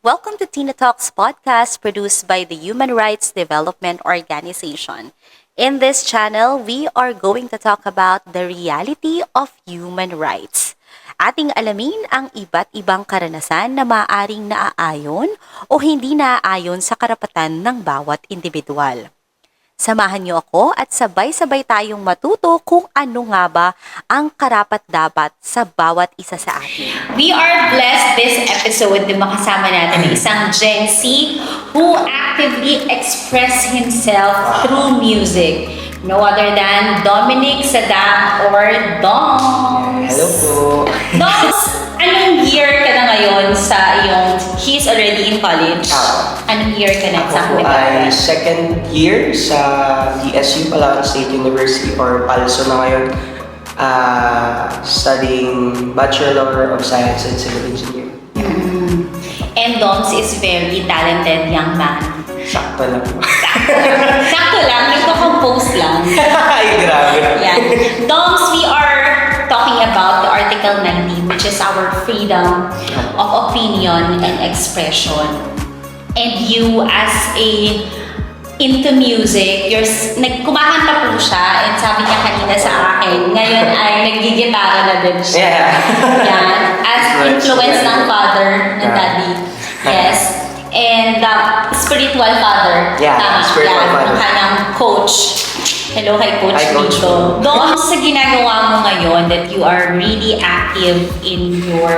Welcome to Tina Talks podcast produced by the Human Rights Development Organization. In this channel, we are going to talk about the reality of human rights. Ating alamin ang iba't ibang karanasan na maaaring naaayon o hindi naaayon sa karapatan ng bawat individual. Samahan niyo ako at sabay-sabay tayong matuto kung ano nga ba ang karapat-dapat sa bawat isa sa atin. We are blessed this episode na makasama natin ng isang Gen Z who actively express himself through music. No other than Dominic Sadam or Doms. Hello po. Doms, anong year ka na ngayon sa iyong, he's already in college. Anong year ka na? Ako po ay second year sa TSU, Palawan State University or PALSO na ngayon. Studying Bachelor of Science and Civil Engineering. And Doms is very talented young man. Sakto lang po. Sakto lang, nagko-compose lang. Ay, grabe. Yan. Doms, we are talking about the Article 19, which is our freedom of opinion and expression. And you as into music, kumakanta po siya, and sabi niya kanina sa akin, ngayon ay naggigitara na din siya. Yeah. Yan. As influence ng father, ng daddy. Yes. And spiritual father. Yeah, tama. spiritual father. Ang kanyang coach. Hello kay Coach Hi, Coach. Vito. Doon sa ginagawa mo ngayon that you are really active in your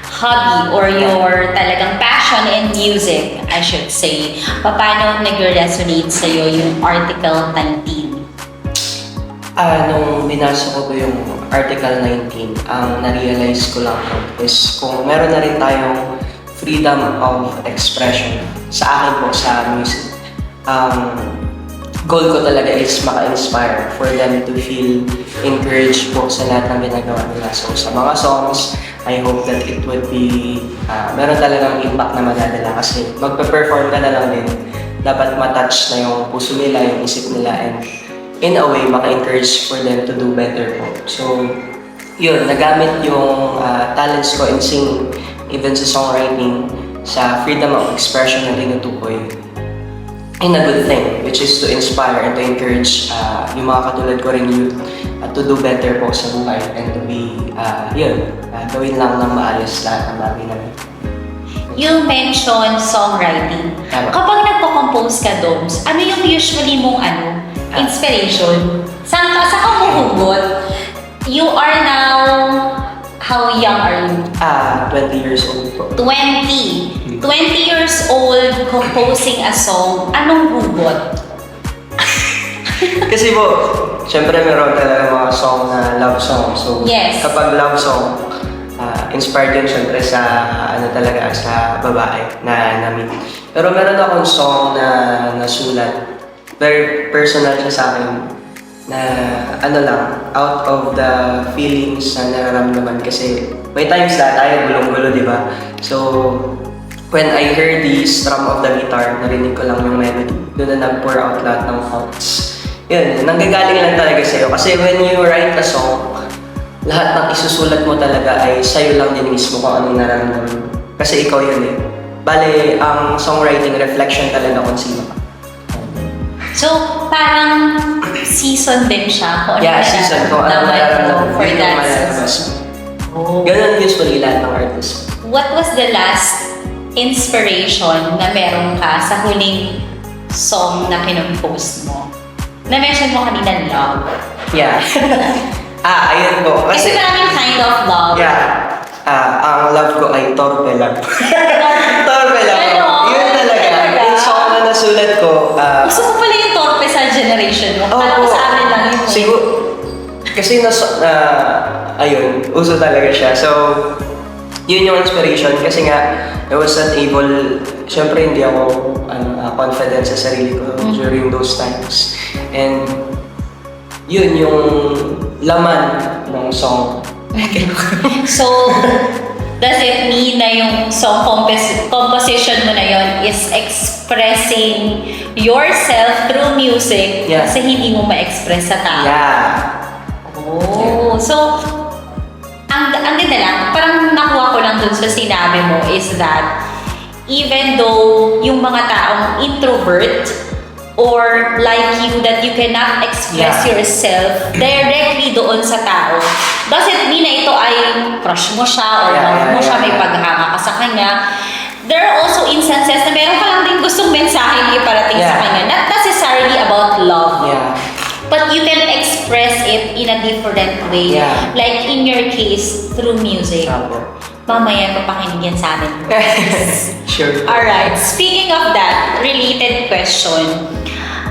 hobby or your talagang passion in music, I should say. Paano nag-resonate sa'yo yung Article 19? Nung binasa ko po yung Article 19, ang na-realize ko lang po is kung meron na rin tayong freedom of expression sa akin po sa music. Goal ko talaga is maka-inspire for them to feel encouraged po sa lahat ng ginagawa nila. So sa mga songs, I hope that it would be, meron talagang impact na madadala kasi magpe-perform ka na lang din. Dapat matouch na yung puso nila, yung isip nila, and in a way, maka-encourage for them to do better po. So, yun, nagamit yung talents ko in singing, even sa songwriting, sa freedom of expression na tinutukoy in a good thing, which is to inspire and to encourage yung mga katulad ko rin youth to do better po sa buhay and to be, gawin lang ng maayos lahat ng bagay namin. You mentioned songwriting. Tama. Kapag nagko-compose ka, Doms, ano yung usually mong inspiration? Saan ka humuhugot? You are now, how young are you? 20 years old po. 20. 20 years old, composing a song. Anong hugot? Kasi po, syempre meron talaga mga song na love song. So, Yes. kapag love song, inspired yun syempre sa, talaga, sa babae na na-meet. Pero meron akong song na nasulat. Very personal siya sa akin. Na, lang, out of the feelings na nararamdaman. Kasi, may times na tayo gulong-gulo, di ba? So, when I heard the strum of the guitar, narinig ko lang yung melody. Doon na nag-pour out lahat ng thoughts. Yun, nanggagaling lang talaga sa'yo. Kasi when you write a song, lahat ng isusulat mo talaga ay sa'yo lang din mismo kung anong nararamdaman mo. Kasi ikaw yun eh. Bale, ang songwriting reflection talaga kung sino ka. So, parang season din siya. Kung Yeah, season ko. Anong nararamdaman for yun yung that malalabas season. mo. Oh. Ganun usually lahat ng artist. What was the last inspiration na meron ka sa huling song na kinompose mo? Na-mention mo kanina love. Yeah. Ayun po. Kasi maraming kind of love. Yeah. Ang love ko ay torpe lang. Torpe lang. Ano? Yun talaga. Yung song na nasulat ko. Gusto ko pala yung torpe sa generation mo. Parang Opo. sa amin lang yun. Siguro, kasi ayun, uso talaga siya. So, yun yung inspiration kasi nga, I was not able, syempre hindi ako confident sa sarili ko during those times. And yun yung laman ng song. So, does it mean na yung song composition mo na yun is expressing yourself through music kasi hindi mo ma-express sa tao? Yeah. Oh, so ang hindi na lang, parang nakuha ko lang dun sa sinabi mo is that even though yung mga taong introvert or like you that you cannot express Yeah. yourself directly doon sa tao, doesn't mean na ito ay crush mo siya or love mo siya, may paghanga ka sa kanya. There are also instances na meron ka lang din gustong mensahe iparating sa Yeah. kanya. Not necessarily about love. Yeah. But you can express it in a different way. Yeah. Like in your case, through music. Apo. Mamaya papakinig yan sa amin. Sure. Alright, speaking of that, related question.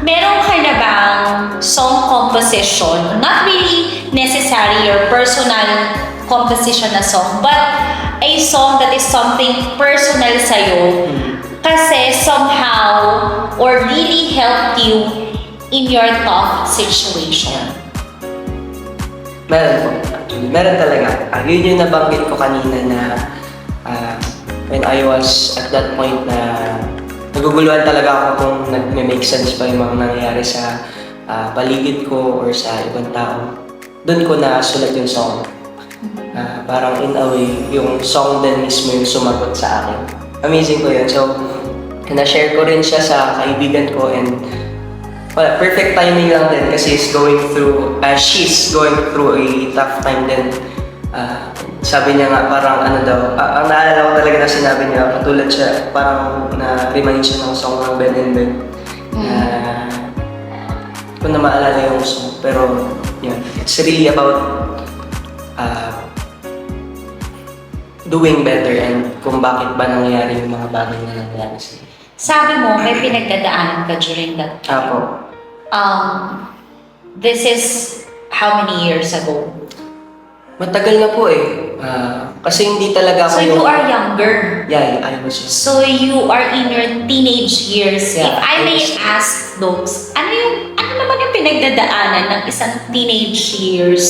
Meron ka na bang song composition? Not really necessarily your personal composition na song, but a song that is something personal sa'yo. Kasi somehow, or really helped you in your tough situation. Meron po. Actually, meron talaga. Yun yung nabanggit ko kanina na when I was at that point na naguguluhan talaga ako kung nag-make sense pa yung mga nangyayari sa paligid ko or sa ibang tao. Doon ko na sulat yung song. Parang in a way, yung song din mismo yung sumagot sa akin. Amazing ko yun. So, na-share ko rin siya sa kaibigan ko and perfect timing lang din kasi she's going through a tough time din. Sabi niya nga parang ano daw, ang naalala ko talaga na sinabi niya, katulad siya, parang na-remind siya ng song ng Ben and Ben. Kung na maalala yung song, pero yeah, it's really about doing better and kung bakit ba nangyayari yung mga bagay na nangyayari sa'yo. Sabi mo, may pinagdadaanan ka during that time. Apo. This is how many years ago? Matagal na po eh. Kasi hindi talaga So ako you are younger. Yeah, I was just... So you are in your teenage years. Yeah, If I may yes. ask those, ano naman yung pinagdadaanan ng isang teenage years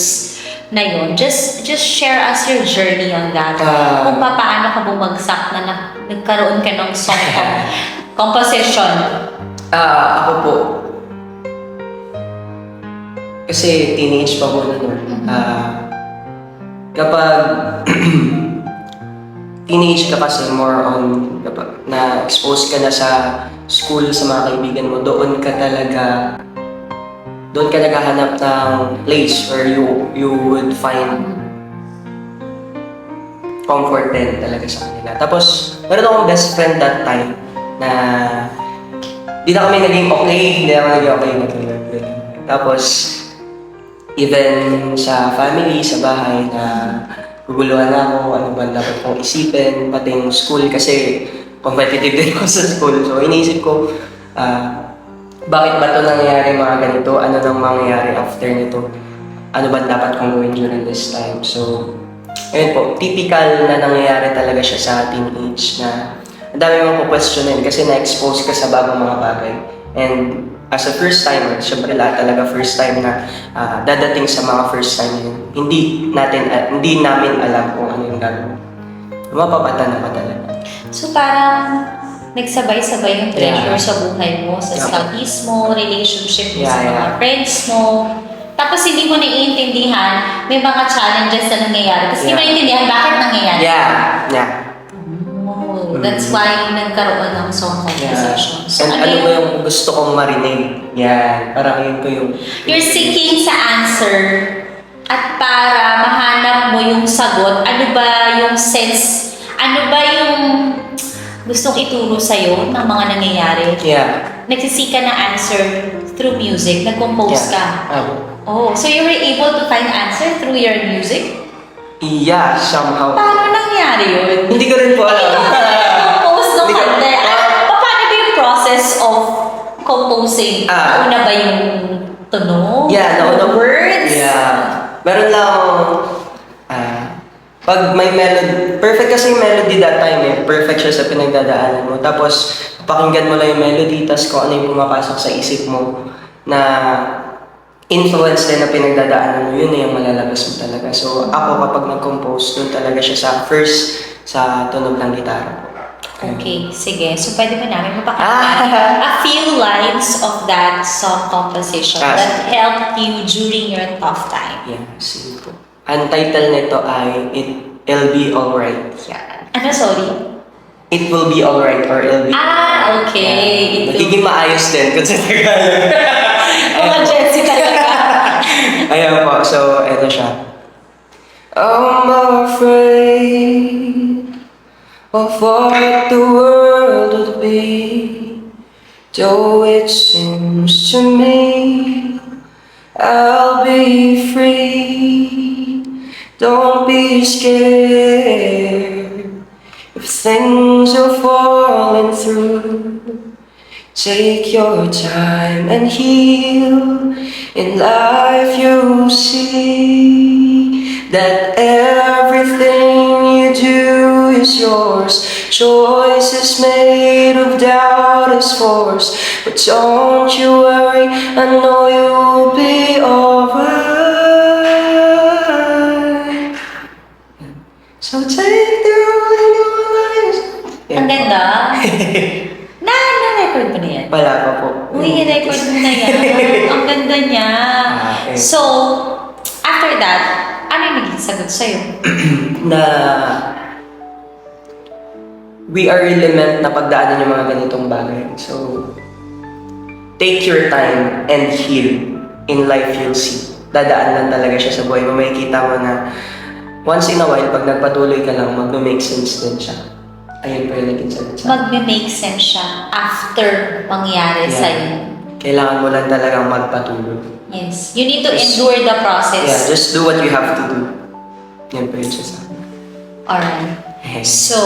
na yun? Just share us your journey on that. Kung paano ka bumagsak na nagkaroon ka ng song composition. Ako po. Kasi teenage pa po na nun. Kapag teenage ka kasi more on kapag na-expose ka na sa school, sa mga kaibigan mo, doon ka naghahanap ng place where you would find comfort din talaga sa kanila. Tapos, meron akong best friend that time na di na kami naging okay, Tapos, even sa family, sa bahay na guguluhan ako, ano ba dapat kong isipin, pati yung school kasi competitive din ako sa school. So, iniisip ko, bakit ba ito nangyayari mga ganito? Ano nang mangyayari after nito? Ano ba dapat kong gawin during this time? So, ayun po, typical na nangyayari talaga siya sa teenage na ang dami mong po-questionin kasi na-expose ka sa bagong mga bagay. And as a first timer, syempre lahat talaga first time na dadating sa mga first time yun. Hindi namin alam kung ano yung gagawin. Mapapatana pa talaga. So parang nagsabay-sabay yung pressure Yeah. sa buhay mo, sa studies mo, relationship mo sa Yeah, mga yeah. friends mo. Tapos hindi mo naiintindihan, may mga challenges na nangyayari. Tapos hindi mo Yeah. naiintindihan bakit nangyayari. Yeah. Oh, that's why nagkaroon ng song composition. So And ano ba yung gusto kong marinig? Yan. Parang yun ko yung... you're seeking sa answer at para mahanap mo yung sagot, ano ba yung sense, ano ba yung gustong ituro sa'yo ng mga nangyayari? Yeah. Nagsisik ka ng answer through music, nag-compose ka. Oh, so you were able to find answer through your music? Yeah, somehow. Paano nangyari yun? Hindi ko rin po alam. Compose nung Hindi ko- kanta. Paano ba yung process of composing? Nauna ba yung tunog? Yeah, The words? Yeah. Meron lang pag may melody, perfect kasi yung melody that time eh. Perfect siya sa pinagdadaanan mo. Tapos, pakinggan mo lang yung melody, tapos kung ano yung pumapasok sa isip mo na influence din na pinagdadaanan mo, yun na yung malalabas mo talaga. So, ako kapag nag-compose, dun talaga siya sa tunog ng gitara ko. Okay, sige. So, pwede ba namin mapakita a few lines of that song composition that helped you during your tough time? Yeah, sige po. Ang title nito ay It'll be alright. Yan. Ano, sorry? It will be alright or it'll be Okay. Ito. Nagiging maayos din kung sa Tagalog. Mga Jensi talaga. Ayan po, so eto siya. I'm afraid of what the world would be, though it seems to me I'll be free. Don't be scared if things are falling through. Take your time and heal. In life you'll see that everything you do is yours. Choice is made of doubt is forced. But don't you worry, I know you'll be alright. So take the road in your life. Ang ganda. Na-record mo na yan? Wala pa po. Uy, i-record mo na yan. Ang ganda niya. Okay. So, after that, ano yung naging sagot sa'yo? Na we are really meant na pagdaanan yung mga ganitong bagay. So, take your time and heal. In life, you'll see. Dadaan lang talaga siya sa buhay mo. Makikita mo na once in a while, pag nagpatuloy ka lang, mag-make sense din siya. Ayun po yung naging sagot sa Magme-make sense siya after mangyari Yeah. sa'yo. Kailangan mo lang talagang magpatuloy. Yes. You need to endure the process. Yeah, just do what you have to do. Yan po yung siya sa akin. Alright. So,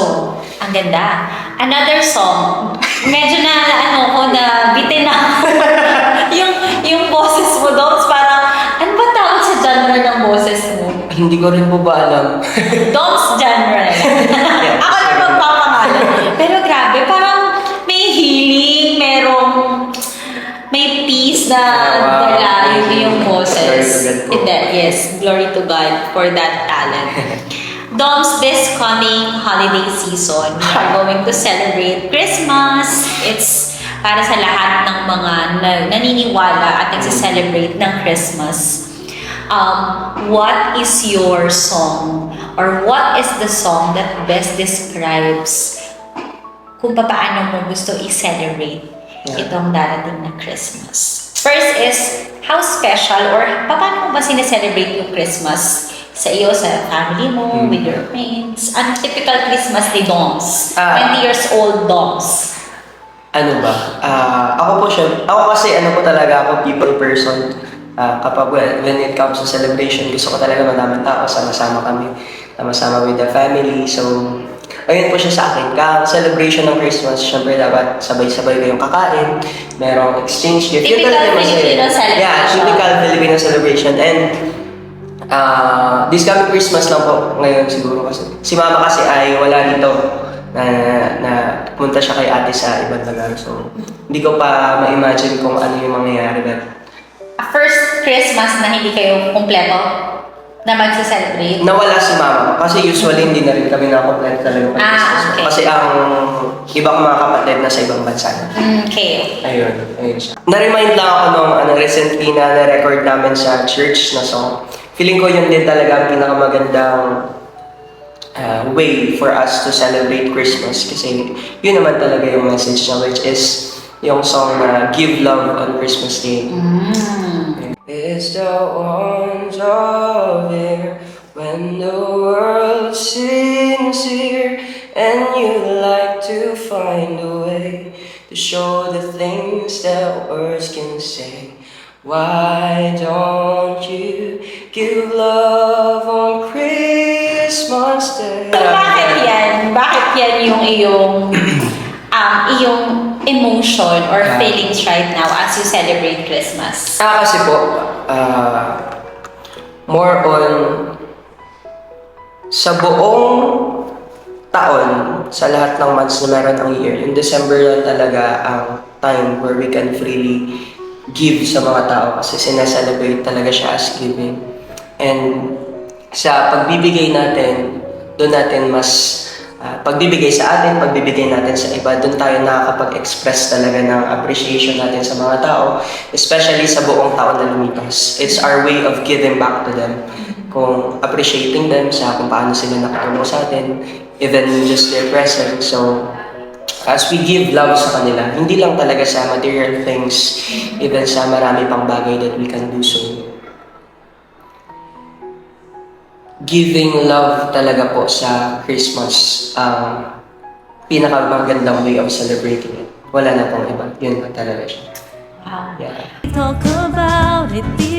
ang ganda. Another song. Medyo na, na bitin ako. yung boses mo, Doms, parang, ano ba tawag sa genre ng boses mo? Hindi ko rin po ba alam. Doms genre. Ako na magpapangalan. Pero grabe, parang may healing, may peace na Wow. dala yung boses. Glory to God po. Yes, glory to God for that talent. Doms, this coming holiday season, we are going to celebrate Christmas. It's para sa lahat ng mga naniniwala at nagse-celebrate ng Christmas. What is your song or what is the song that best describes kung paano mo gusto i-celebrate itong darating na Christmas? First is, how special or paano mo ba sineselebrate yung Christmas sa iyo, sa family mo, with your friends? Ang typical Christmas ni Doms, 20 years old Doms. Ano ba? Ako kasi talaga ako people person. Kapag when it comes to celebration, gusto ko talaga madaming tao, sama-sama kami, sama-sama with the family. So, ayun po siya sa akin. Celebration ng Christmas, syempre dapat sabay-sabay kayong kakain, merong exchange gift. Yun Typical talaga masaya. Filipino celebration. Yeah, typical Filipino celebration. And this coming Christmas lang po ngayon siguro kasi si mama kasi ay wala dito na punta siya kay ate sa ibang lugar. So, hindi ko pa ma-imagine kung ano yung mangyayari. But First Christmas na hindi kayo kumpleto na magse-celebrate? nawala si mama kasi usually hindi na rin kami na-complete talaga pag Christmas. Okay. Kasi ang iba kong mga kapatid na sa ibang bansa na. Okay. Ayun siya. Na-remind lang ako nung recently na na-record namin sa church na song. Feeling ko yun din talaga ang pinakamagandang way for us to celebrate Christmas kasi yun naman talaga yung message niya, which is yung song na Give Love on Christmas Day. It's the ones of here when the world seems here and you like to find a way to show the things that words can say. Why don't you give love on Christmas Day? So, bakit yan? Bakit yan yung iyong emotion or feelings right now as you celebrate Christmas? Kasi po, more on sa buong taon, sa lahat ng months na meron ang year, yung December lang talaga ang time where we can freely give sa mga tao kasi sineselebrate talaga siya as giving. And sa pagbibigay natin, doon natin mas pagbibigay sa atin, pagbibigay natin sa iba, doon tayo nakakapag-express talaga ng appreciation natin sa mga tao, especially sa buong taon na lumipas. It's our way of giving back to them. kung appreciating them sa kung paano sila nakatulong sa atin, even just their presence. So, as we give love sa kanila, hindi lang talaga sa material things, even sa marami pang bagay that we can do so. Giving love talaga po sa Christmas, pinakamagandang way of celebrating it. Wala na pong iba. Yun na talaga siya. Wow. Yeah. Talk about it.